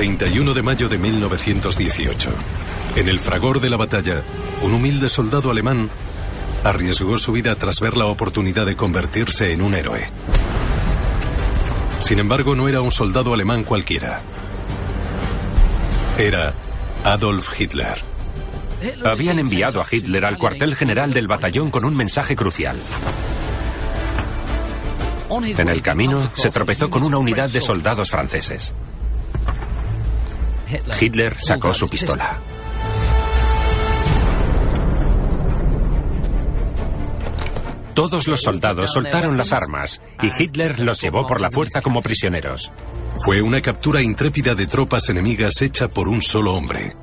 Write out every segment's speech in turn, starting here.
31 de mayo de 1918. En el fragor de la batalla, un humilde soldado alemán arriesgó su vida tras ver la oportunidad de convertirse en un héroe. Sin embargo, no era un soldado alemán cualquiera. Era Adolf Hitler. Habían enviado a Hitler al cuartel general del batallón con un mensaje crucial. En el camino, se tropezó con una unidad de soldados franceses. Hitler sacó su pistola. Todos los soldados soltaron las armas y Hitler los llevó por la fuerza como prisioneros. Fue una captura intrépida de tropas enemigas hecha por un solo hombre,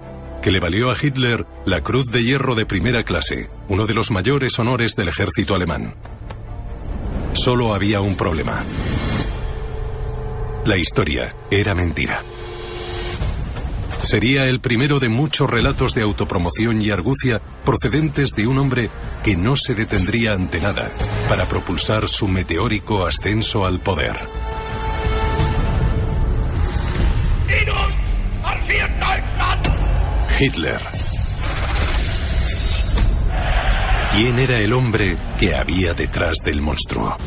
que le valió a Hitler la Cruz de Hierro de primera clase, uno de los mayores honores del ejército alemán. Solo había un problema. La historia era mentira. Sería el primero de muchos relatos de autopromoción y argucia procedentes de un hombre que no se detendría ante nada para propulsar su meteórico ascenso al poder. Hitler. ¿Quién era el hombre que había detrás del monstruo?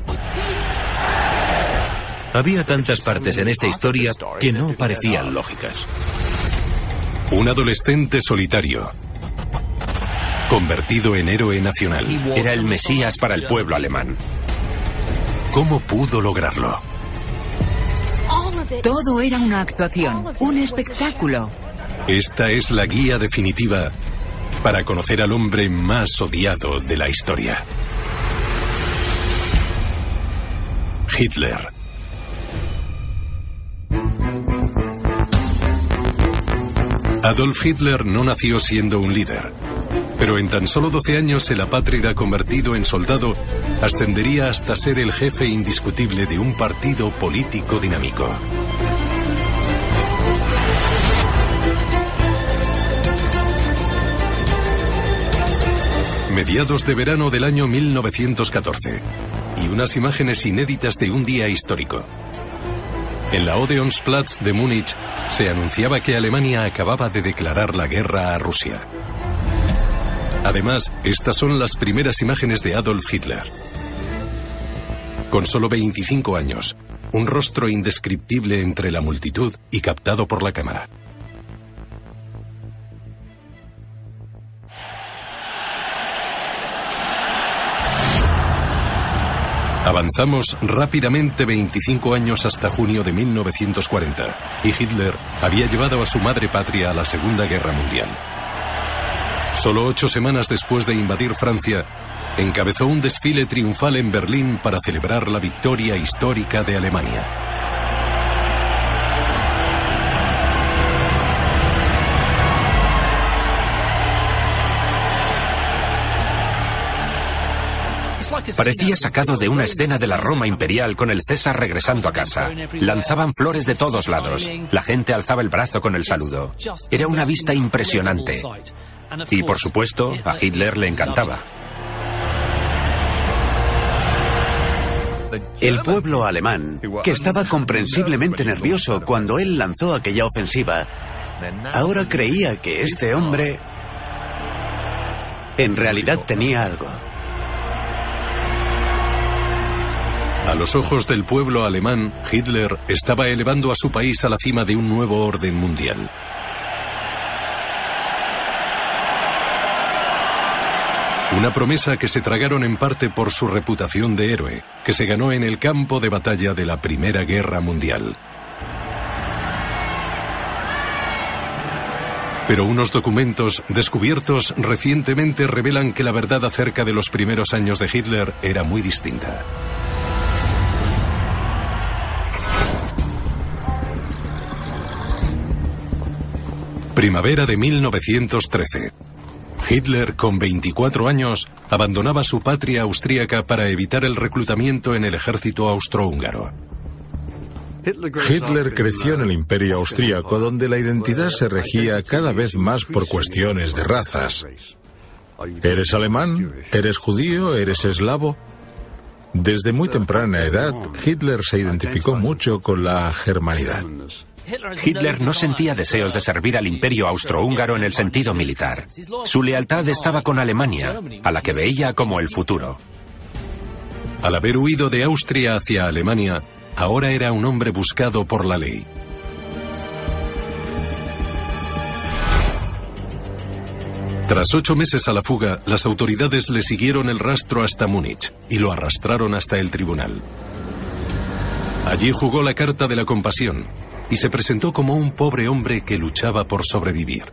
Había tantas partes en esta historia que no parecían lógicas. Un adolescente solitario, convertido en héroe nacional. Era el Mesías para el pueblo alemán. ¿Cómo pudo lograrlo? Todo era una actuación, un espectáculo. Esta es la guía definitiva para conocer al hombre más odiado de la historia. Hitler. Adolf Hitler no nació siendo un líder, pero en tan solo 12 años el apátrida convertido en soldado ascendería hasta ser el jefe indiscutible de un partido político dinámico. Mediados de verano del año 1914 y unas imágenes inéditas de un día histórico. En la Odeonsplatz de Múnich se anunciaba que Alemania acababa de declarar la guerra a Rusia. Además, estas son las primeras imágenes de Adolf Hitler. Con solo 25 años, un rostro indescriptible entre la multitud y captado por la cámara. Avanzamos rápidamente 25 años hasta junio de 1940, y Hitler había llevado a su madre patria a la Segunda Guerra Mundial. Solo 8 semanas después de invadir Francia, encabezó un desfile triunfal en Berlín para celebrar la victoria histórica de Alemania. Parecía sacado de una escena de la Roma imperial con el César regresando a casa. Lanzaban flores de todos lados. La gente alzaba el brazo con el saludo. Era una vista impresionante. Y por supuesto, a Hitler le encantaba. El pueblo alemán, que estaba comprensiblemente nervioso cuando él lanzó aquella ofensiva, ahora creía que este hombre en realidad tenía algo. A los ojos del pueblo alemán, Hitler estaba elevando a su país a la cima de un nuevo orden mundial. Una promesa que se tragaron en parte por su reputación de héroe, que se ganó en el campo de batalla de la Primera Guerra Mundial. Pero unos documentos descubiertos recientemente revelan que la verdad acerca de los primeros años de Hitler era muy distinta. Primavera de 1913. Hitler, con 24 años, abandonaba su patria austríaca para evitar el reclutamiento en el ejército austrohúngaro. Hitler creció en el Imperio austríaco, donde la identidad se regía cada vez más por cuestiones de razas. ¿Eres alemán? ¿Eres judío? ¿Eres eslavo? Desde muy temprana edad, Hitler se identificó mucho con la germanidad. Hitler no sentía deseos de servir al imperio austrohúngaro en el sentido militar. Su lealtad estaba con Alemania, a la que veía como el futuro. Al haber huido de Austria hacia Alemania, ahora era un hombre buscado por la ley. Tras 8 meses a la fuga, las autoridades le siguieron el rastro hasta Múnich y lo arrastraron hasta el tribunal. Allí jugó la carta de la compasión y se presentó como un pobre hombre que luchaba por sobrevivir.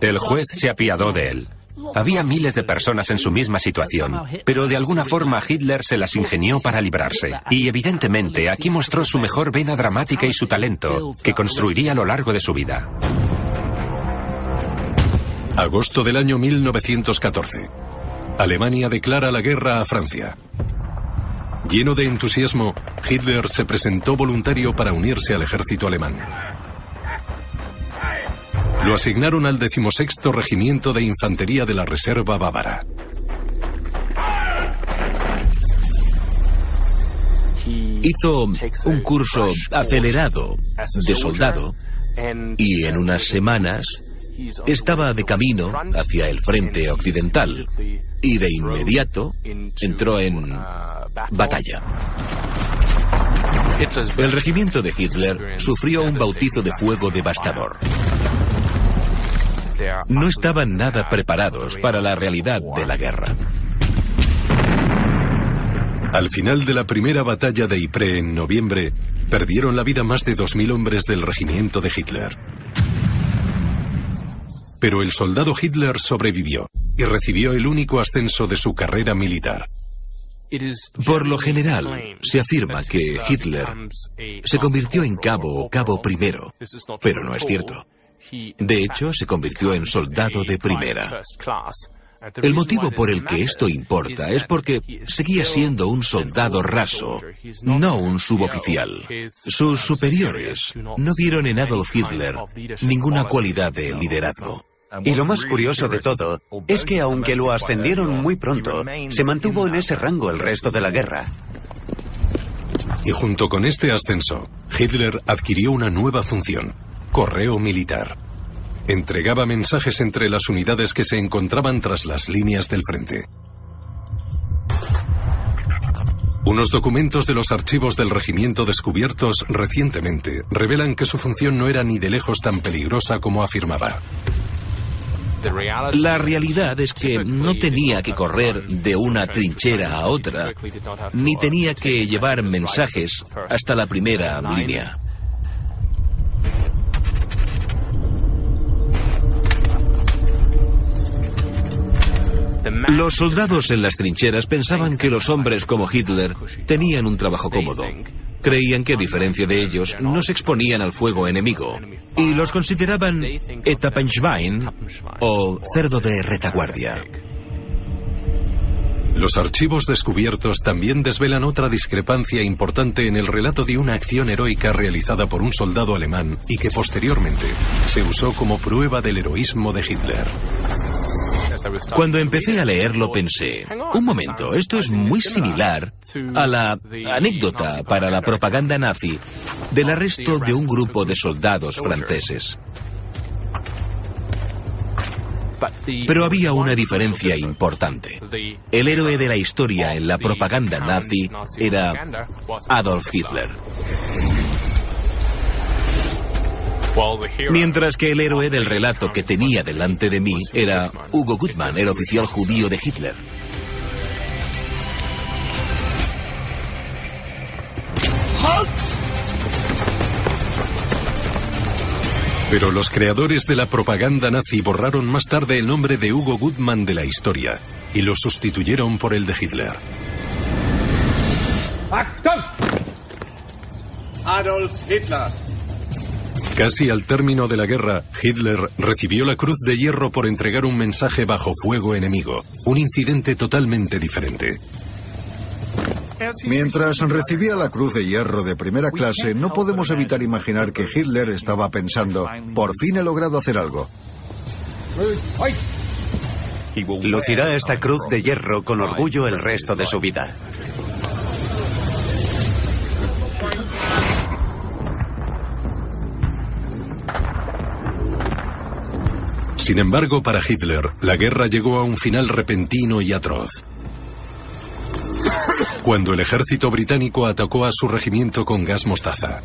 El juez se apiadó de él. Había miles de personas en su misma situación, pero de alguna forma Hitler se las ingenió para librarse. Y evidentemente aquí mostró su mejor vena dramática y su talento, que construiría a lo largo de su vida. Agosto del año 1914. Alemania declara la guerra a Francia. Lleno de entusiasmo, Hitler se presentó voluntario para unirse al ejército alemán. Lo asignaron al 16º Regimiento de Infantería de la Reserva Bávara. Hizo un curso acelerado de soldado y en unas semanas estaba de camino hacia el frente occidental y de inmediato entró en batalla. El regimiento de Hitler sufrió un bautizo de fuego devastador. No estaban nada preparados para la realidad de la guerra. Al final de la primera batalla de Ypres en noviembre, perdieron la vida más de 2000 hombres del regimiento de Hitler. Pero el soldado Hitler sobrevivió y recibió el único ascenso de su carrera militar. Por lo general, se afirma que Hitler se convirtió en cabo o cabo primero, pero no es cierto. De hecho, se convirtió en soldado de primera. El motivo por el que esto importa es porque seguía siendo un soldado raso, no un suboficial. Sus superiores no vieron en Adolf Hitler ninguna cualidad de liderazgo. Y lo más curioso de todo es que aunque lo ascendieron muy pronto, se mantuvo en ese rango el resto de la guerra. Y junto con este ascenso, Hitler adquirió una nueva función: correo militar. Entregaba mensajes entre las unidades que se encontraban tras las líneas del frente. Unos documentos de los archivos del regimiento descubiertos recientemente revelan que su función no era ni de lejos tan peligrosa como afirmaba. La realidad es que no tenía que correr de una trinchera a otra, ni tenía que llevar mensajes hasta la primera línea. Los soldados en las trincheras pensaban que los hombres como Hitler tenían un trabajo cómodo. Creían que, a diferencia de ellos, no se exponían al fuego enemigo y los consideraban Etappenschwein o cerdo de retaguardia. Los archivos descubiertos también desvelan otra discrepancia importante en el relato de una acción heroica realizada por un soldado alemán y que posteriormente se usó como prueba del heroísmo de Hitler. Cuando empecé a leerlo pensé, un momento, esto es muy similar a la anécdota para la propaganda nazi del arresto de un grupo de soldados franceses. Pero había una diferencia importante. El héroe de la historia en la propaganda nazi era Adolf Hitler. Mientras que el héroe del relato que tenía delante de mí era Hugo Gutmann, el oficial judío de Hitler. Pero los creadores de la propaganda nazi borraron más tarde el nombre de Hugo Gutmann de la historia y lo sustituyeron por el de Hitler. Adolf Hitler. Casi al término de la guerra, Hitler recibió la Cruz de Hierro por entregar un mensaje bajo fuego enemigo, un incidente totalmente diferente. Mientras recibía la Cruz de Hierro de primera clase, no podemos evitar imaginar que Hitler estaba pensando: por fin he logrado hacer algo. Lucirá esta Cruz de Hierro con orgullo el resto de su vida. Sin embargo, para Hitler, la guerra llegó a un final repentino y atroz. Cuando el ejército británico atacó a su regimiento con gas mostaza.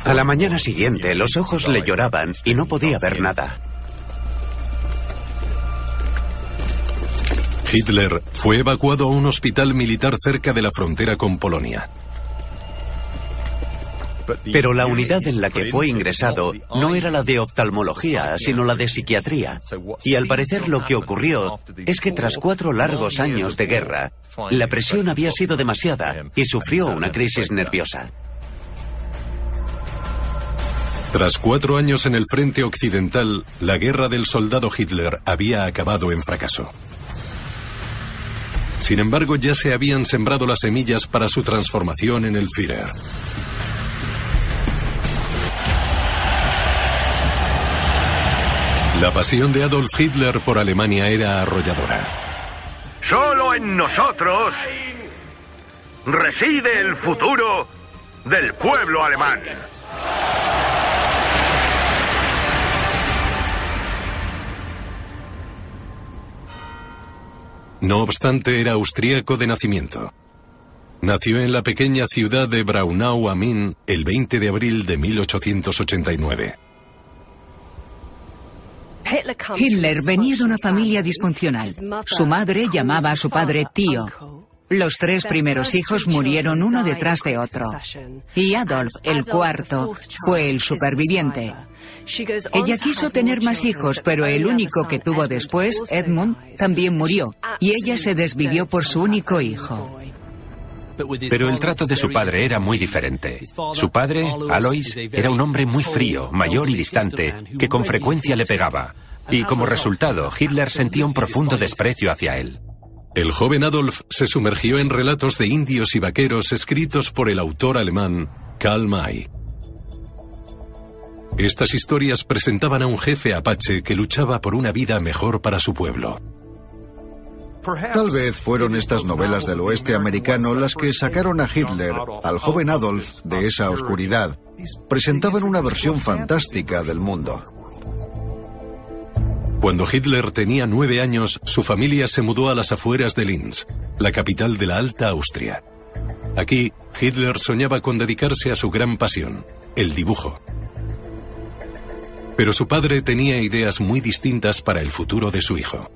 A la mañana siguiente, los ojos le lloraban y no podía ver nada. Hitler fue evacuado a un hospital militar cerca de la frontera con Polonia. Pero la unidad en la que fue ingresado no era la de oftalmología, sino la de psiquiatría. Y al parecer lo que ocurrió es que tras 4 largos años de guerra, la presión había sido demasiada y sufrió una crisis nerviosa. Tras 4 años en el frente occidental, la guerra del soldado Hitler había acabado en fracaso. Sin embargo, ya se habían sembrado las semillas para su transformación en el Führer. La pasión de Adolf Hitler por Alemania era arrolladora. Solo en nosotros reside el futuro del pueblo alemán. No obstante, era austríaco de nacimiento. Nació en la pequeña ciudad de Braunau am Inn el 20 de abril de 1889. Hitler venía de una familia disfuncional. Su madre llamaba a su padre tío. Los 3 primeros hijos murieron uno detrás de otro. Y Adolf, el cuarto, fue el superviviente. Ella quiso tener más hijos, pero el único que tuvo después, Edmund, también murió. Y ella se desvivió por su único hijo. Pero el trato de su padre era muy diferente. Su padre, Alois, era un hombre muy frío, mayor y distante, que con frecuencia le pegaba. Y como resultado, Hitler sentía un profundo desprecio hacia él. El joven Adolf se sumergió en relatos de indios y vaqueros escritos por el autor alemán Karl May. Estas historias presentaban a un jefe apache que luchaba por una vida mejor para su pueblo. Tal vez fueron estas novelas del oeste americano las que sacaron a Hitler, al joven Adolf, de esa oscuridad. Presentaban una versión fantástica del mundo. Cuando Hitler tenía 9 años, su familia se mudó a las afueras de Linz, la capital de la Alta Austria. Aquí, Hitler soñaba con dedicarse a su gran pasión, el dibujo. Pero su padre tenía ideas muy distintas para el futuro de su hijo.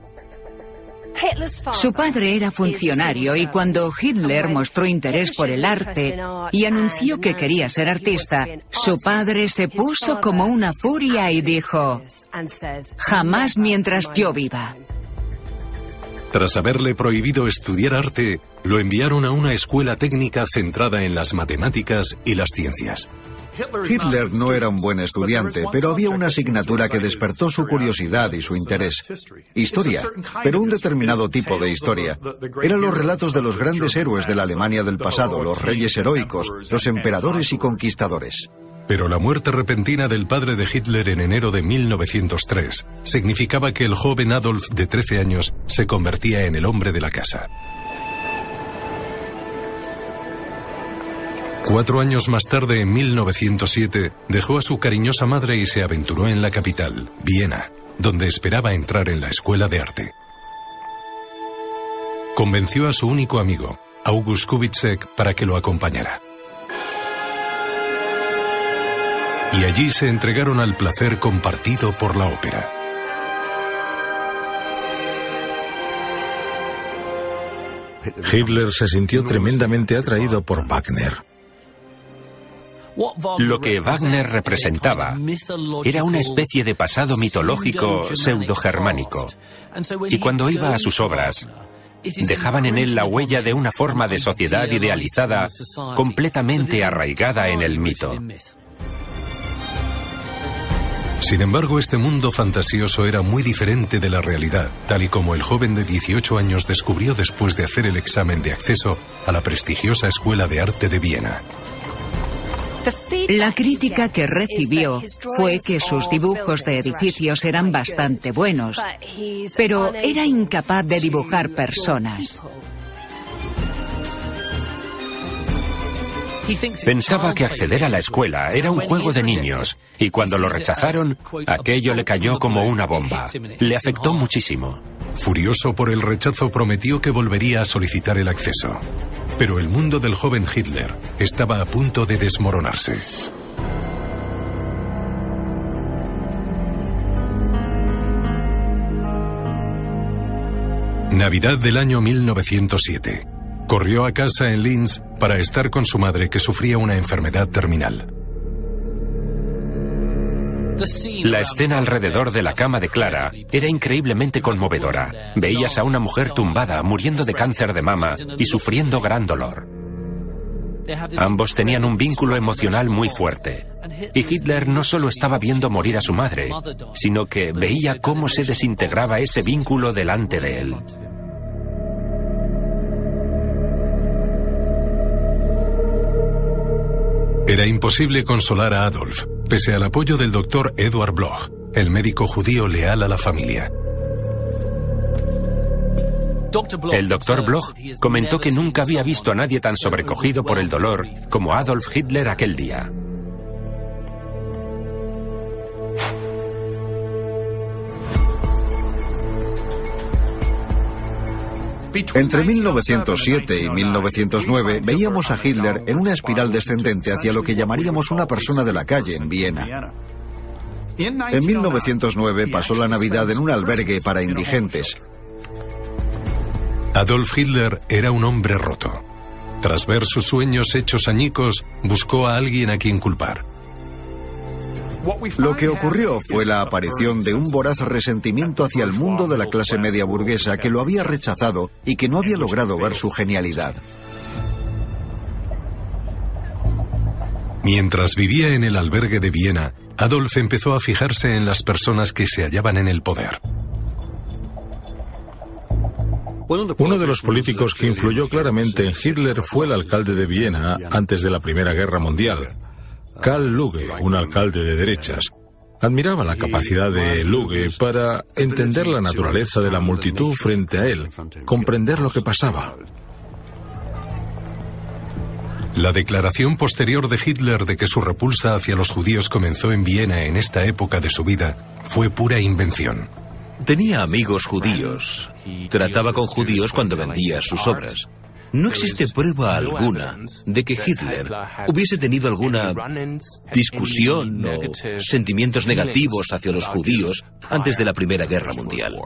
Su padre era funcionario y cuando Hitler mostró interés por el arte y anunció que quería ser artista, su padre se puso como una furia y dijo: "Jamás mientras yo viva". Tras haberle prohibido estudiar arte, lo enviaron a una escuela técnica centrada en las matemáticas y las ciencias. Hitler no era un buen estudiante, pero había una asignatura que despertó su curiosidad y su interés. Historia, pero un determinado tipo de historia. Eran los relatos de los grandes héroes de la Alemania del pasado, los reyes heroicos, los emperadores y conquistadores. Pero la muerte repentina del padre de Hitler en enero de 1903 significaba que el joven Adolf de 13 años se convertía en el hombre de la casa. 4 años más tarde, en 1907, dejó a su cariñosa madre y se aventuró en la capital, Viena, donde esperaba entrar en la escuela de arte. Convenció a su único amigo, August Kubitschek, para que lo acompañara. Y allí se entregaron al placer compartido por la ópera. Hitler se sintió tremendamente atraído por Wagner. Lo que Wagner representaba era una especie de pasado mitológico pseudo-germánico. Y cuando iba a sus obras, dejaban en él la huella de una forma de sociedad idealizada completamente arraigada en el mito. Sin embargo, este mundo fantasioso era muy diferente de la realidad, tal y como el joven de 18 años descubrió después de hacer el examen de acceso a la prestigiosa Escuela de Arte de Viena. La crítica que recibió fue que sus dibujos de edificios eran bastante buenos, pero era incapaz de dibujar personas. Pensaba que acceder a la escuela era un juego de niños, y cuando lo rechazaron, aquello le cayó como una bomba. Le afectó muchísimo. Furioso por el rechazo, prometió que volvería a solicitar el acceso. Pero el mundo del joven Hitler estaba a punto de desmoronarse. Navidad del año 1907. Corrió a casa en Linz para estar con su madre, que sufría una enfermedad terminal. La escena alrededor de la cama de Clara era increíblemente conmovedora. Veías a una mujer tumbada, muriendo de cáncer de mama y sufriendo gran dolor. Ambos tenían un vínculo emocional muy fuerte. Y Hitler no solo estaba viendo morir a su madre, sino que veía cómo se desintegraba ese vínculo delante de él. Era imposible consolar a Adolf, pese al apoyo del doctor Eduard Bloch, el médico judío leal a la familia. El doctor Bloch comentó que nunca había visto a nadie tan sobrecogido por el dolor como Adolf Hitler aquel día. Entre 1907 y 1909 veíamos a Hitler en una espiral descendente hacia lo que llamaríamos una persona de la calle en Viena. En 1909 pasó la Navidad en un albergue para indigentes. Adolf Hitler era un hombre roto. Tras ver sus sueños hechos añicos, buscó a alguien a quien culpar. Lo que ocurrió fue la aparición de un voraz resentimiento hacia el mundo de la clase media burguesa que lo había rechazado y que no había logrado ver su genialidad. Mientras vivía en el albergue de Viena, Adolf empezó a fijarse en las personas que se hallaban en el poder. Uno de los políticos que influyó claramente en Hitler fue el alcalde de Viena antes de la Primera Guerra Mundial, Karl Luge, un alcalde de derechas. Admiraba la capacidad de Luge para entender la naturaleza de la multitud frente a él, comprender lo que pasaba. La declaración posterior de Hitler de que su repulsa hacia los judíos comenzó en Viena en esta época de su vida fue pura invención. Tenía amigos judíos. Trataba con judíos cuando vendía sus obras. No existe prueba alguna de que Hitler hubiese tenido alguna discusión o sentimientos negativos hacia los judíos antes de la Primera Guerra Mundial.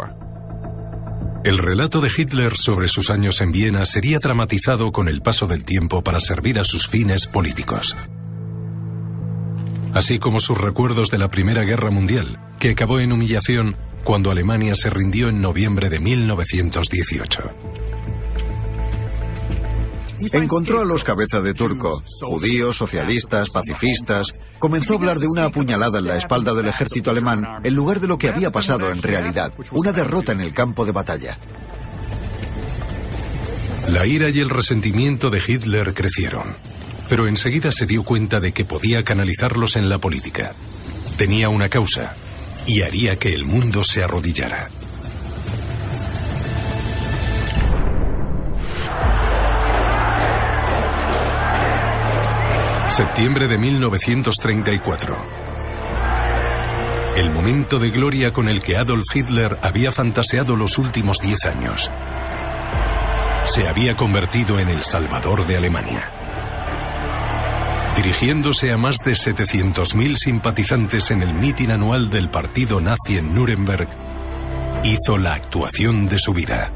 El relato de Hitler sobre sus años en Viena sería dramatizado con el paso del tiempo para servir a sus fines políticos. Así como sus recuerdos de la Primera Guerra Mundial, que acabó en humillación cuando Alemania se rindió en noviembre de 1918. Encontró a los cabeza de turco, judíos, socialistas, pacifistas. Comenzó a hablar de una apuñalada en la espalda del ejército alemán en lugar de lo que había pasado en realidad, una derrota en el campo de batalla. La ira y el resentimiento de Hitler crecieron, pero enseguida se dio cuenta de que podía canalizarlos en la política. Tenía una causa y haría que el mundo se arrodillara. Septiembre de 1934. El momento de gloria con el que Adolf Hitler había fantaseado los últimos 10 años. Se había convertido en el salvador de Alemania. Dirigiéndose a más de 700.000 simpatizantes en el mitin anual del partido nazi en Nuremberg, hizo la actuación de su vida.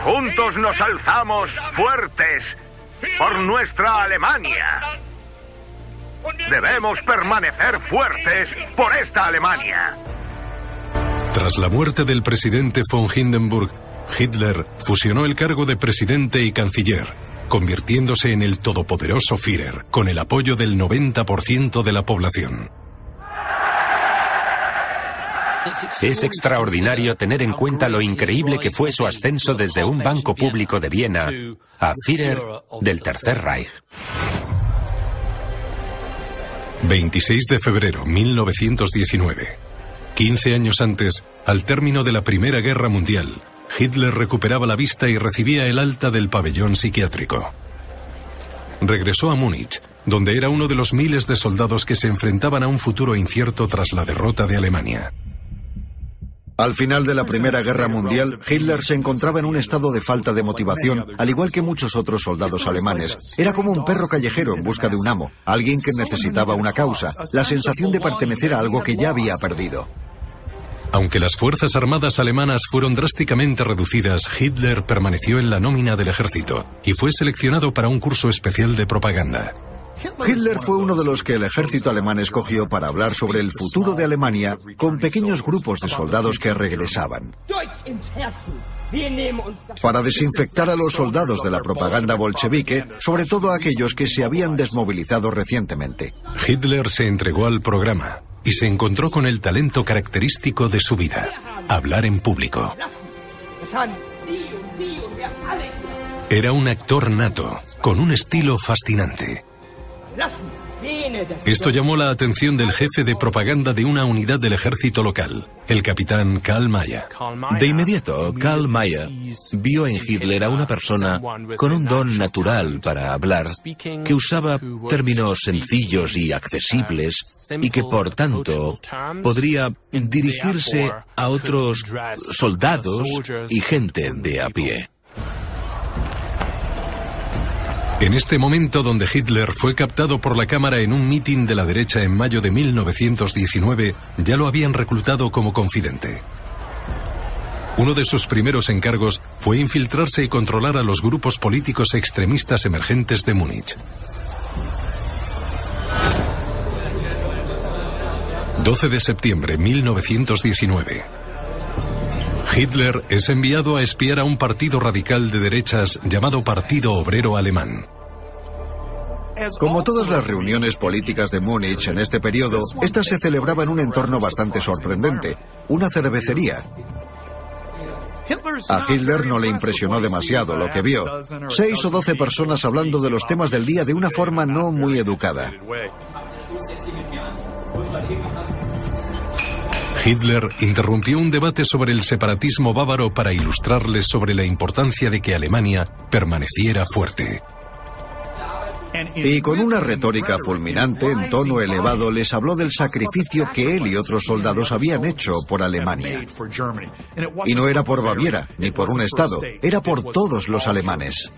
Juntos nos alzamos fuertes por nuestra Alemania. Debemos permanecer fuertes por esta Alemania. Tras la muerte del presidente von Hindenburg, Hitler fusionó el cargo de presidente y canciller, convirtiéndose en el todopoderoso Führer, con el apoyo del 90% de la población. Es extraordinario tener en cuenta lo increíble que fue su ascenso desde un banco público de Viena a Führer del Tercer Reich. 26 de febrero 1919. 15 años antes, al término de la Primera Guerra Mundial, Hitler recuperaba la vista y recibía el alta del pabellón psiquiátrico. Regresó a Múnich, donde era uno de los miles de soldados que se enfrentaban a un futuro incierto tras la derrota de Alemania. Al final de la Primera Guerra Mundial, Hitler se encontraba en un estado de falta de motivación, al igual que muchos otros soldados alemanes. Era como un perro callejero en busca de un amo, alguien que necesitaba una causa, la sensación de pertenecer a algo que ya había perdido. Aunque las fuerzas armadas alemanas fueron drásticamente reducidas, Hitler permaneció en la nómina del ejército y fue seleccionado para un curso especial de propaganda. Hitler fue uno de los que el ejército alemán escogió para hablar sobre el futuro de Alemania con pequeños grupos de soldados que regresaban. Para desinfectar a los soldados de la propaganda bolchevique, sobre todo a aquellos que se habían desmovilizado recientemente. Hitler se entregó al programa y se encontró con el talento característico de su vida: hablar en público. Era un actor nato, con un estilo fascinante. Esto llamó la atención del jefe de propaganda de una unidad del ejército local, el capitán Karl Mayer. De inmediato, Karl Mayer vio en Hitler a una persona con un don natural para hablar, que usaba términos sencillos y accesibles y que, por tanto, podría dirigirse a otros soldados y gente de a pie. En este momento, donde Hitler fue captado por la cámara en un mitin de la derecha en mayo de 1919, ya lo habían reclutado como confidente. Uno de sus primeros encargos fue infiltrarse y controlar a los grupos políticos extremistas emergentes de Múnich. 12 de septiembre de 1919. Hitler es enviado a espiar a un partido radical de derechas llamado Partido Obrero Alemán. Como todas las reuniones políticas de Múnich en este periodo, esta se celebraba en un entorno bastante sorprendente, una cervecería. A Hitler no le impresionó demasiado lo que vio: 6 o 12 personas hablando de los temas del día de una forma no muy educada. Hitler interrumpió un debate sobre el separatismo bávaro para ilustrarles sobre la importancia de que Alemania permaneciera fuerte. Y con una retórica fulminante, en tono elevado, les habló del sacrificio que él y otros soldados habían hecho por Alemania. Y no era por Baviera, ni por un estado, era por todos los alemanes.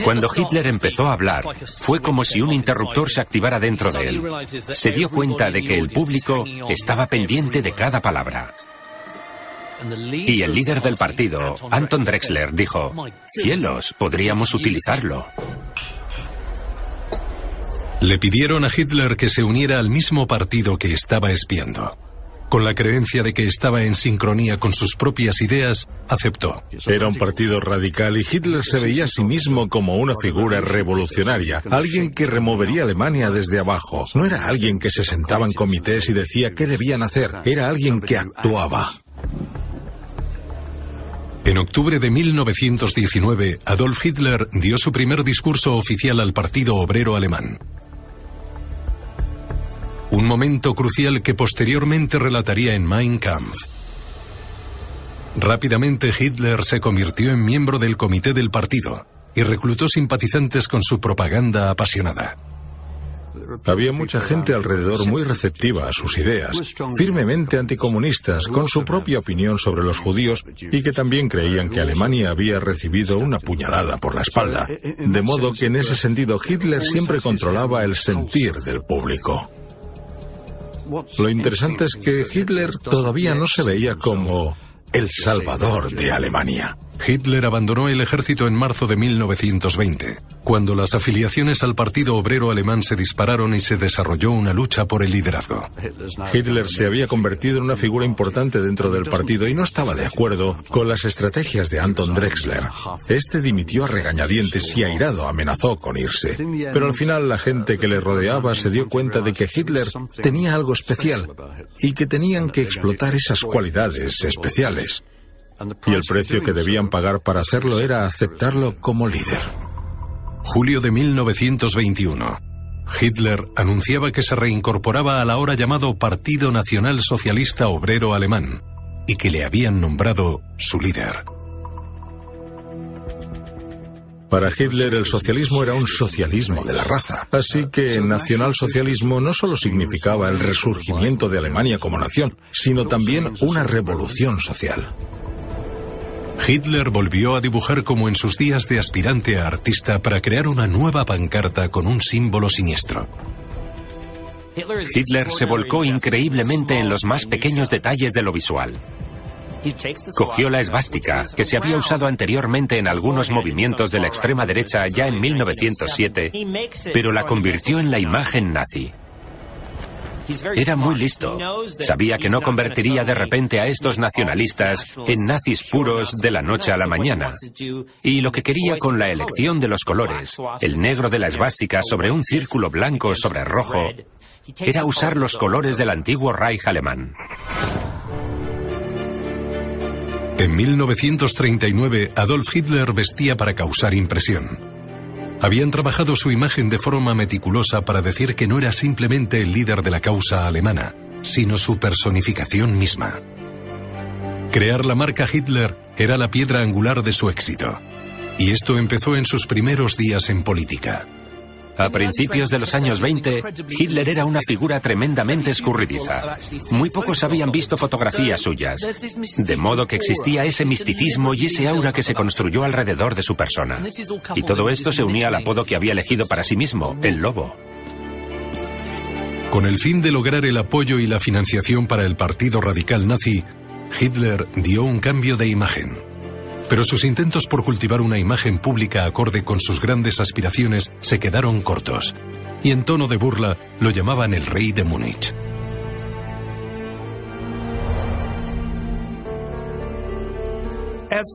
Cuando Hitler empezó a hablar, fue como si un interruptor se activara dentro de él. Se dio cuenta de que el público estaba pendiente de cada palabra. Y el líder del partido, Anton Drexler, dijo: «Cielos, podríamos utilizarlo». Le pidieron a Hitler que se uniera al mismo partido que estaba espiando. Con la creencia de que estaba en sincronía con sus propias ideas, aceptó. Era un partido radical y Hitler se veía a sí mismo como una figura revolucionaria, alguien que removería Alemania desde abajo. No era alguien que se sentaba en comités y decía qué debían hacer, era alguien que actuaba. En octubre de 1919, Adolf Hitler dio su primer discurso oficial al Partido Obrero Alemán. Un momento crucial que posteriormente relataría en Mein Kampf. Rápidamente Hitler se convirtió en miembro del comité del partido y reclutó simpatizantes con su propaganda apasionada. Había mucha gente alrededor muy receptiva a sus ideas, firmemente anticomunistas, con su propia opinión sobre los judíos y que también creían que Alemania había recibido una puñalada por la espalda. De modo que en ese sentido Hitler siempre controlaba el sentir del público. Lo interesante es que Hitler todavía no se veía como el salvador de Alemania. Hitler abandonó el ejército en marzo de 1920, cuando las afiliaciones al Partido Obrero Alemán se dispararon y se desarrolló una lucha por el liderazgo. Hitler se había convertido en una figura importante dentro del partido y no estaba de acuerdo con las estrategias de Anton Drexler. Este dimitió a regañadientes y airado amenazó con irse. Pero al final la gente que le rodeaba se dio cuenta de que Hitler tenía algo especial y que tenían que explotar esas cualidades especiales. Y el precio que debían pagar para hacerlo era aceptarlo como líder. Julio de 1921. Hitler anunciaba que se reincorporaba al ahora llamado Partido Nacional Socialista Obrero Alemán y que le habían nombrado su líder. Para Hitler el socialismo era un socialismo de la raza, así que el nacionalsocialismo no solo significaba el resurgimiento de Alemania como nación, sino también una revolución social. Hitler volvió a dibujar como en sus días de aspirante a artista para crear una nueva pancarta con un símbolo siniestro. Hitler se volcó increíblemente en los más pequeños detalles de lo visual. Cogió la esvástica, que se había usado anteriormente en algunos movimientos de la extrema derecha ya en 1907, pero la convirtió en la imagen nazi. Era muy listo. Sabía que no convertiría de repente a estos nacionalistas en nazis puros de la noche a la mañana. Y lo que quería con la elección de los colores, el negro de la esvástica sobre un círculo blanco sobre rojo, era usar los colores del antiguo Reich alemán. En 1939, Adolf Hitler vestía para causar impresión. Habían trabajado su imagen de forma meticulosa para decir que no era simplemente el líder de la causa alemana, sino su personificación misma. Crear la marca Hitler era la piedra angular de su éxito. Y esto empezó en sus primeros días en política. A principios de los años 20, Hitler era una figura tremendamente escurridiza. Muy pocos habían visto fotografías suyas, de modo que existía ese misticismo y ese aura que se construyó alrededor de su persona. Y todo esto se unía al apodo que había elegido para sí mismo, el Lobo. Con el fin de lograr el apoyo y la financiación para el Partido Radical Nazi, Hitler dio un cambio de imagen. Pero sus intentos por cultivar una imagen pública acorde con sus grandes aspiraciones se quedaron cortos, y en tono de burla lo llamaban el Rey de Múnich.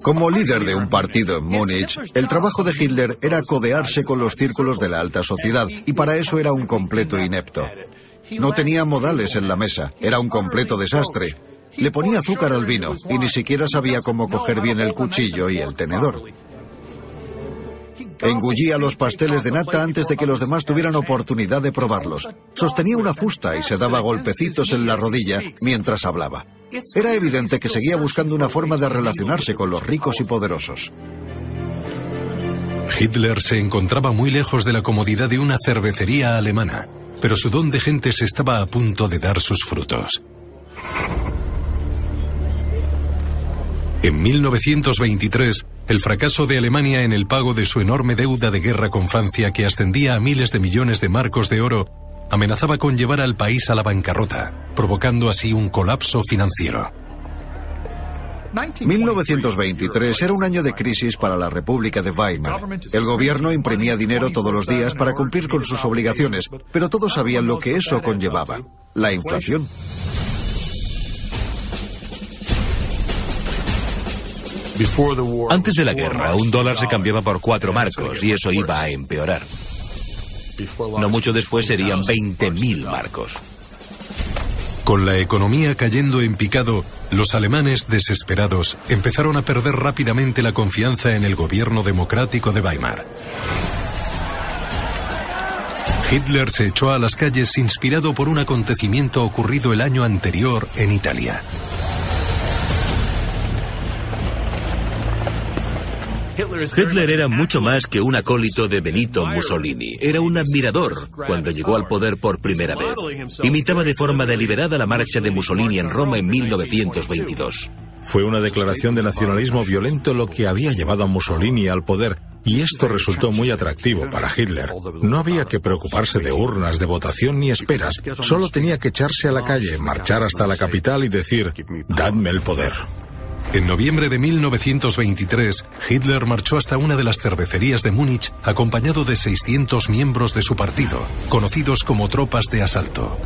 Como líder de un partido en Múnich, el trabajo de Hitler era codearse con los círculos de la alta sociedad, y para eso era un completo inepto. No tenía modales en la mesa, era un completo desastre. Le ponía azúcar al vino y ni siquiera sabía cómo coger bien el cuchillo y el tenedor. Engullía los pasteles de nata antes de que los demás tuvieran oportunidad de probarlos. Sostenía una fusta y se daba golpecitos en la rodilla mientras hablaba. Era evidente que seguía buscando una forma de relacionarse con los ricos y poderosos. Hitler se encontraba muy lejos de la comodidad de una cervecería alemana, pero su don de gentes estaba a punto de dar sus frutos. En 1923, el fracaso de Alemania en el pago de su enorme deuda de guerra con Francia, que ascendía a miles de millones de marcos de oro, amenazaba con llevar al país a la bancarrota, provocando así un colapso financiero. 1923 era un año de crisis para la República de Weimar. El gobierno imprimía dinero todos los días para cumplir con sus obligaciones, pero todos sabían lo que eso conllevaba: la inflación. Antes de la guerra, un dólar se cambiaba por 4 marcos y eso iba a empeorar. No mucho después serían 20.000 marcos. Con la economía cayendo en picado, los alemanes desesperados empezaron a perder rápidamente la confianza en el gobierno democrático de Weimar. Hitler se echó a las calles inspirado por un acontecimiento ocurrido el año anterior en Italia. Hitler era mucho más que un acólito de Benito Mussolini. Era un admirador cuando llegó al poder por primera vez. Imitaba de forma deliberada la marcha de Mussolini en Roma en 1922. Fue una declaración de nacionalismo violento lo que había llevado a Mussolini al poder, y esto resultó muy atractivo para Hitler. No había que preocuparse de urnas de votación ni esperas, solo tenía que echarse a la calle, marchar hasta la capital y decir: «Dadme el poder». En noviembre de 1923, Hitler marchó hasta una de las cervecerías de Múnich acompañado de 600 miembros de su partido, conocidos como tropas de asalto.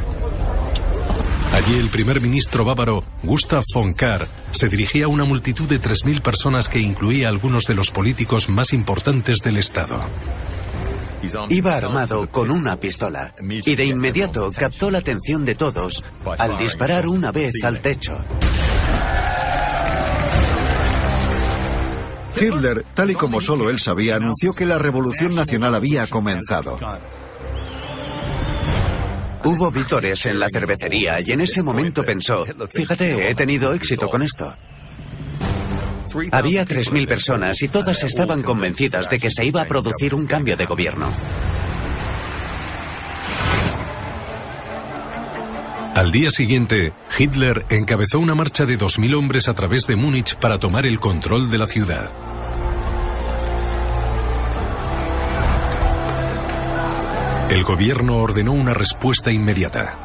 Allí el primer ministro bávaro, Gustav von Kahr, se dirigía a una multitud de 3.000 personas que incluía a algunos de los políticos más importantes del Estado. Iba armado con una pistola y de inmediato captó la atención de todos al disparar una vez al techo. Hitler, tal y como solo él sabía, anunció que la revolución nacional había comenzado. Hubo vítores en la cervecería y en ese momento pensó, fíjate, he tenido éxito con esto. Había 3.000 personas y todas estaban convencidas de que se iba a producir un cambio de gobierno. Al día siguiente, Hitler encabezó una marcha de 2.000 hombres a través de Múnich para tomar el control de la ciudad. El gobierno ordenó una respuesta inmediata.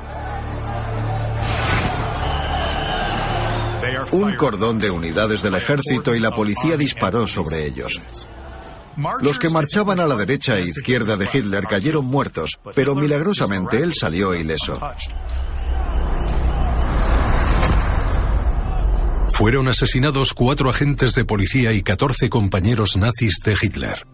Un cordón de unidades del ejército y la policía disparó sobre ellos. Los que marchaban a la derecha e izquierda de Hitler cayeron muertos, pero milagrosamente él salió ileso. Fueron asesinados 4 agentes de policía y 14 compañeros nazis de Hitler.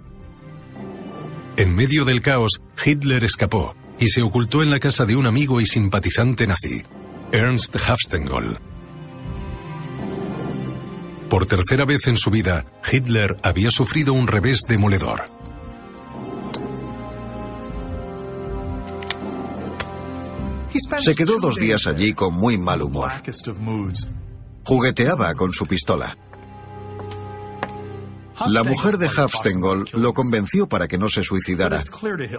En medio del caos, Hitler escapó y se ocultó en la casa de un amigo y simpatizante nazi, Ernst Hafstengol. Por tercera vez en su vida, Hitler había sufrido un revés demoledor. Se quedó 2 días allí con muy mal humor. Jugueteaba con su pistola. La mujer de Hafstengol lo convenció para que no se suicidara,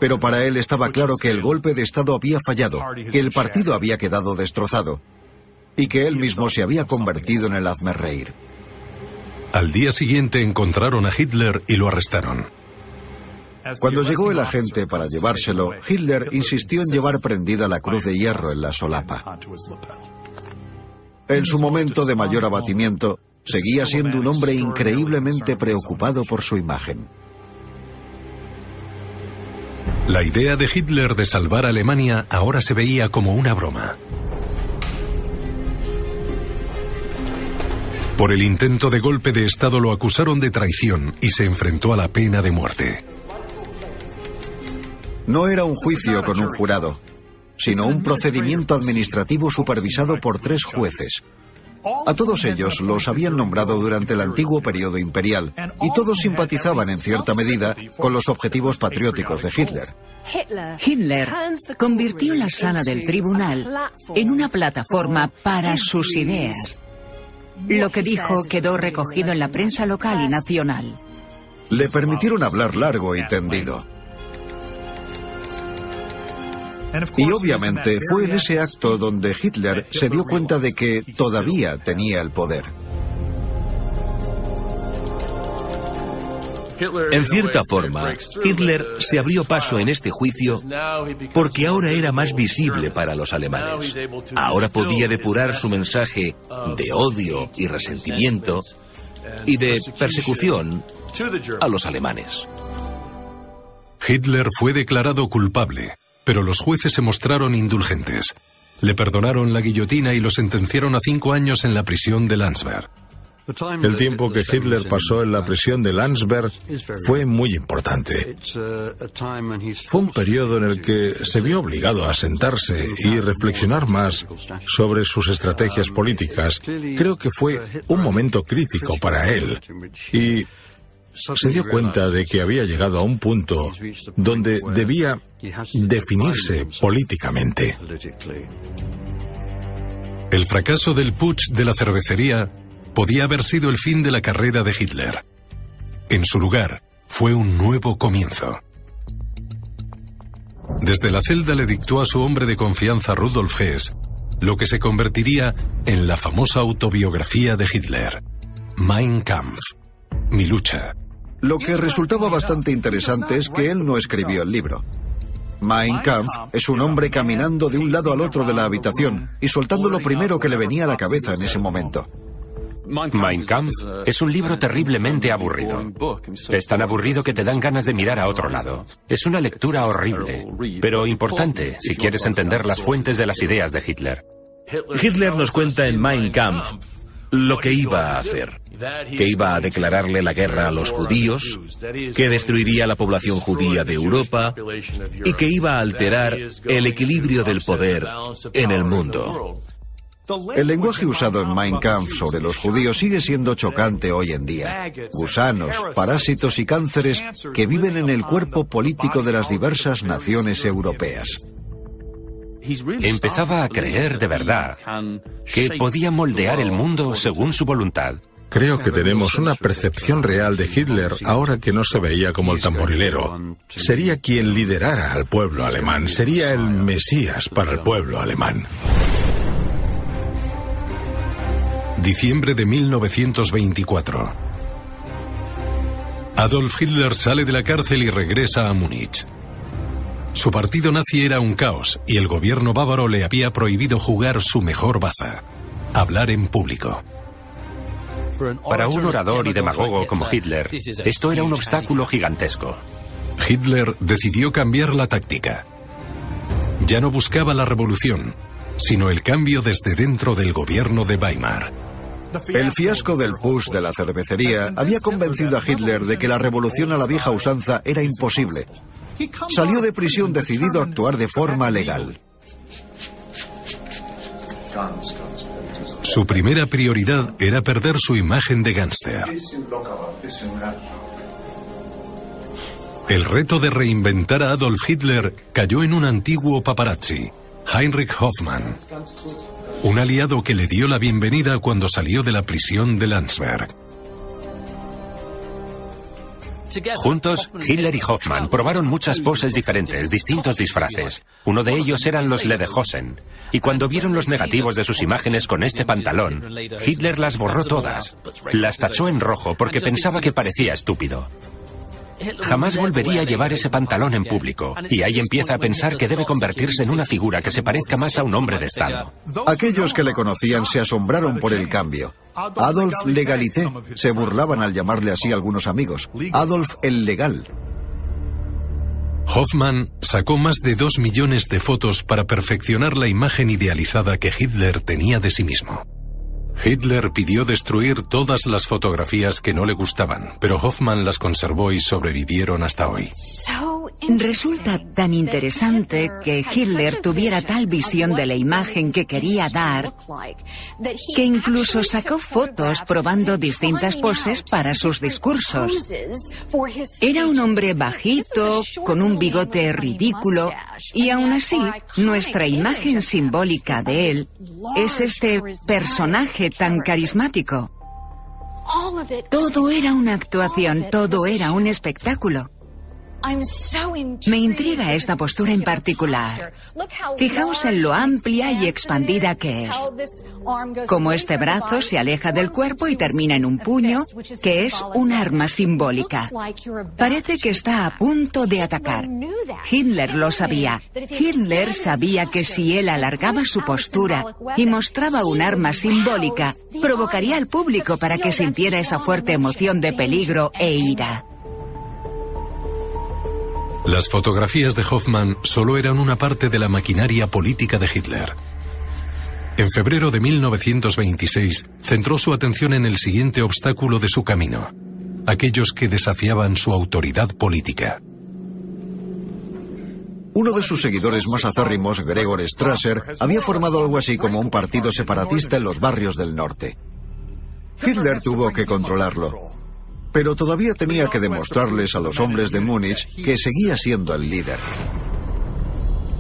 pero para él estaba claro que el golpe de Estado había fallado, que el partido había quedado destrozado y que él mismo se había convertido en el hazmerreír. Al día siguiente encontraron a Hitler y lo arrestaron. Cuando llegó el agente para llevárselo, Hitler insistió en llevar prendida la cruz de hierro en la solapa. En su momento de mayor abatimiento, seguía siendo un hombre increíblemente preocupado por su imagen. La idea de Hitler de salvar a Alemania ahora se veía como una broma. Por el intento de golpe de Estado lo acusaron de traición y se enfrentó a la pena de muerte. No era un juicio con un jurado, sino un procedimiento administrativo supervisado por 3 jueces. A todos ellos los habían nombrado durante el antiguo periodo imperial y todos simpatizaban en cierta medida con los objetivos patrióticos de Hitler. Hitler convirtió la sala del tribunal en una plataforma para sus ideas. Lo que dijo quedó recogido en la prensa local y nacional. Le permitieron hablar largo y tendido. Y obviamente fue en ese acto donde Hitler se dio cuenta de que todavía tenía el poder. En cierta forma, Hitler se abrió paso en este juicio porque ahora era más visible para los alemanes. Ahora podía depurar su mensaje de odio y resentimiento y de persecución a los alemanes. Hitler fue declarado culpable, pero los jueces se mostraron indulgentes. Le perdonaron la guillotina y lo sentenciaron a 5 años en la prisión de Landsberg. El tiempo que Hitler pasó en la prisión de Landsberg fue muy importante. Fue un periodo en el que se vio obligado a sentarse y reflexionar más sobre sus estrategias políticas. Creo que fue un momento crítico para él y se dio cuenta de que había llegado a un punto donde debía definirse políticamente. El fracaso del putsch de la cervecería podía haber sido el fin de la carrera de Hitler. En su lugar, fue un nuevo comienzo. Desde la celda le dictó a su hombre de confianza Rudolf Hess lo que se convertiría en la famosa autobiografía de Hitler, Mein Kampf, Mi lucha. Lo que resultaba bastante interesante es que él no escribió el libro. Mein Kampf es un hombre caminando de un lado al otro de la habitación y soltando lo primero que le venía a la cabeza en ese momento. Mein Kampf es un libro terriblemente aburrido. Es tan aburrido que te dan ganas de mirar a otro lado. Es una lectura horrible, pero importante si quieres entender las fuentes de las ideas de Hitler. Hitler nos cuenta en Mein Kampf lo que iba a hacer, que iba a declararle la guerra a los judíos, que destruiría la población judía de Europa y que iba a alterar el equilibrio del poder en el mundo. El lenguaje usado en Mein Kampf sobre los judíos sigue siendo chocante hoy en día. Gusanos, parásitos y cánceres que viven en el cuerpo político de las diversas naciones europeas. Empezaba a creer de verdad que podía moldear el mundo según su voluntad. Creo que tenemos una percepción real de Hitler ahora que no se veía como el tamborilero. Sería quien liderara al pueblo alemán, sería el Mesías para el pueblo alemán. Diciembre de 1924. Adolf Hitler sale de la cárcel y regresa a Múnich. Su partido nazi era un caos y el gobierno bávaro le había prohibido jugar su mejor baza: hablar en público. Para un orador y demagogo como Hitler, esto era un obstáculo gigantesco. Hitler decidió cambiar la táctica. Ya no buscaba la revolución, sino el cambio desde dentro del gobierno de Weimar. El fiasco del putsch de la cervecería había convencido a Hitler de que la revolución a la vieja usanza era imposible. Salió de prisión decidido a actuar de forma legal. Su primera prioridad era perder su imagen de gángster. El reto de reinventar a Adolf Hitler cayó en un antiguo paparazzi, Heinrich Hoffmann, un aliado que le dio la bienvenida cuando salió de la prisión de Landsberg. Juntos, Hitler y Hoffmann probaron muchas poses diferentes, distintos disfraces. Uno de ellos eran los Lederhosen. Y cuando vieron los negativos de sus imágenes con este pantalón, Hitler las borró todas. Las tachó en rojo porque pensaba que parecía estúpido. Jamás volvería a llevar ese pantalón en público. Y ahí empieza a pensar que debe convertirse en una figura que se parezca más a un hombre de Estado. Aquellos que le conocían se asombraron por el cambio. Adolf Legalité, se burlaban al llamarle así algunos amigos. Adolf el Legal. Hoffmann sacó más de 2 millones de fotos para perfeccionar la imagen idealizada que Hitler tenía de sí mismo. Hitler pidió destruir todas las fotografías que no le gustaban, pero Hoffmann las conservó y sobrevivieron hasta hoy. Resulta tan interesante que Hitler tuviera tal visión de la imagen que quería dar, que incluso sacó fotos probando distintas poses para sus discursos. Era un hombre bajito, con un bigote ridículo, y aún así, nuestra imagen simbólica de él es este personaje tan carismático. Todo era una actuación, todo era un espectáculo. Me intriga esta postura en particular. Fijaos en lo amplia y expandida que es. Como este brazo se aleja del cuerpo y termina en un puño, que es un arma simbólica. Parece que está a punto de atacar. Hitler lo sabía. Hitler sabía que si él alargaba su postura y mostraba un arma simbólica, provocaría al público para que sintiera esa fuerte emoción de peligro e ira. Las fotografías de Hoffmann solo eran una parte de la maquinaria política de Hitler. En febrero de 1926, centró su atención en el siguiente obstáculo de su camino: aquellos que desafiaban su autoridad política. Uno de sus seguidores más acérrimos, Gregor Strasser, había formado algo así como un partido separatista en los barrios del norte. Hitler tuvo que controlarlo. Pero todavía tenía que demostrarles a los hombres de Múnich que seguía siendo el líder.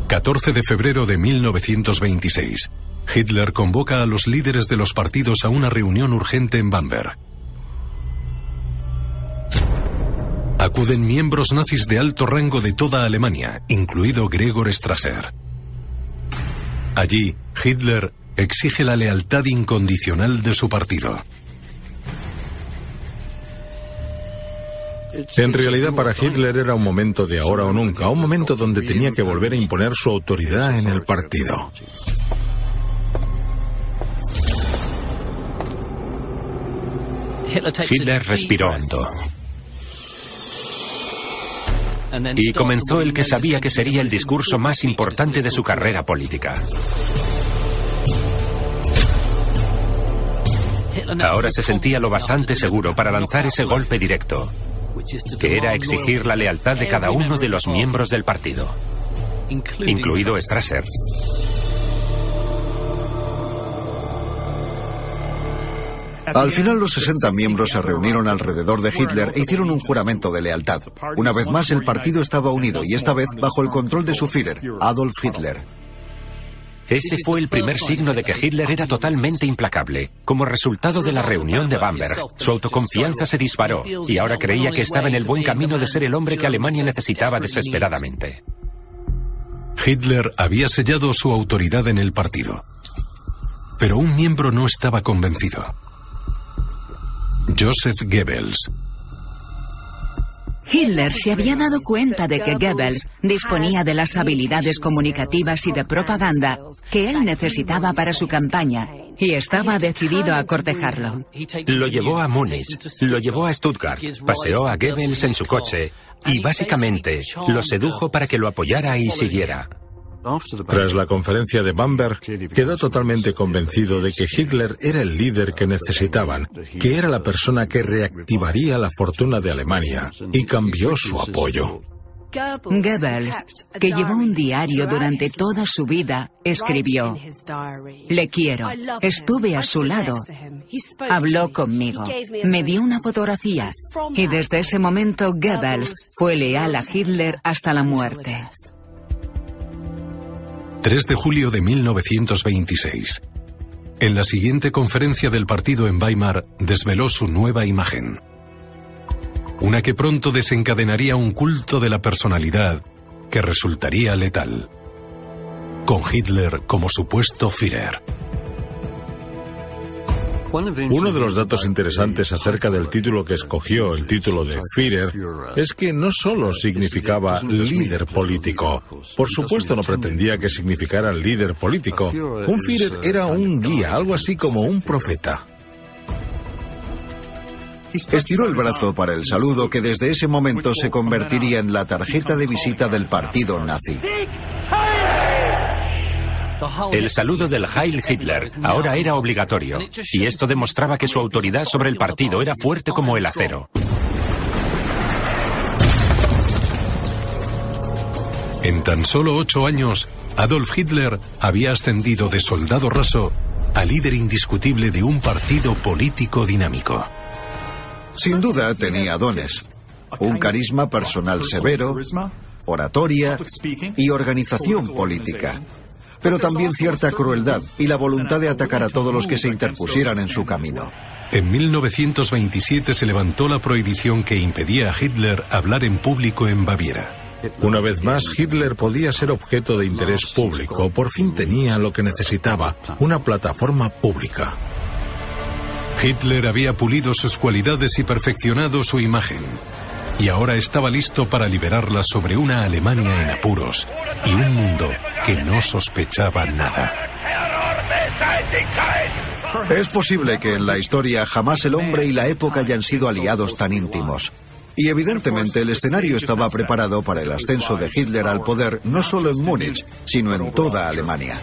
14 de febrero de 1926. Hitler convoca a los líderes de los partidos a una reunión urgente en Bamberg. Acuden miembros nazis de alto rango de toda Alemania, incluido Gregor Strasser. Allí, Hitler exige la lealtad incondicional de su partido. En realidad, para Hitler era un momento de ahora o nunca, un momento donde tenía que volver a imponer su autoridad en el partido. Hitler respiró hondo. Y comenzó el que sabía que sería el discurso más importante de su carrera política. Ahora se sentía lo bastante seguro para lanzar ese golpe directo, que era exigir la lealtad de cada uno de los miembros del partido, incluido Strasser. Al final, los 60 miembros se reunieron alrededor de Hitler e hicieron un juramento de lealtad. Una vez más, el partido estaba unido y esta vez bajo el control de su Führer, Adolf Hitler. Este fue el primer signo de que Hitler era totalmente implacable. Como resultado de la reunión de Bamberg, su autoconfianza se disparó y ahora creía que estaba en el buen camino de ser el hombre que Alemania necesitaba desesperadamente. Hitler había sellado su autoridad en el partido, pero un miembro no estaba convencido: Joseph Goebbels. Hitler se había dado cuenta de que Goebbels disponía de las habilidades comunicativas y de propaganda que él necesitaba para su campaña y estaba decidido a cortejarlo. Lo llevó a Múnich, lo llevó a Stuttgart, paseó a Goebbels en su coche y básicamente lo sedujo para que lo apoyara y siguiera. Tras la conferencia de Bamberg, quedó totalmente convencido de que Hitler era el líder que necesitaban, que era la persona que reactivaría la fortuna de Alemania, y cambió su apoyo. Goebbels, que llevó un diario durante toda su vida, escribió: «Le quiero, estuve a su lado, habló conmigo, me dio una fotografía», y desde ese momento Goebbels fue leal a Hitler hasta la muerte. 3 de julio de 1926. En la siguiente conferencia del partido en Weimar, desveló su nueva imagen. Una que pronto desencadenaría un culto de la personalidad que resultaría letal, con Hitler como supuesto Führer. Uno de los datos interesantes acerca del título que escogió, el título de Führer, es que no solo significaba líder político. Por supuesto no pretendía que significara líder político. Un Führer era un guía, algo así como un profeta. Estiró el brazo para el saludo que desde ese momento se convertiría en la tarjeta de visita del partido nazi. El saludo del Heil Hitler ahora era obligatorio, y esto demostraba que su autoridad sobre el partido era fuerte como el acero. En tan solo 8 años, Adolf Hitler había ascendido de soldado raso a líder indiscutible de un partido político dinámico. Sin duda tenía dones: un carisma personal severo, oratoria y organización política, pero también cierta crueldad y la voluntad de atacar a todos los que se interpusieran en su camino. En 1927 se levantó la prohibición que impedía a Hitler hablar en público en Baviera. Una vez más, Hitler podía ser objeto de interés público. Por fin tenía lo que necesitaba: una plataforma pública. Hitler había pulido sus cualidades y perfeccionado su imagen, y ahora estaba listo para liberarla sobre una Alemania en apuros y un mundo que no sospechaba nada. Es posible que en la historia jamás el hombre y la época hayan sido aliados tan íntimos. Y evidentemente el escenario estaba preparado para el ascenso de Hitler al poder no solo en Múnich, sino en toda Alemania.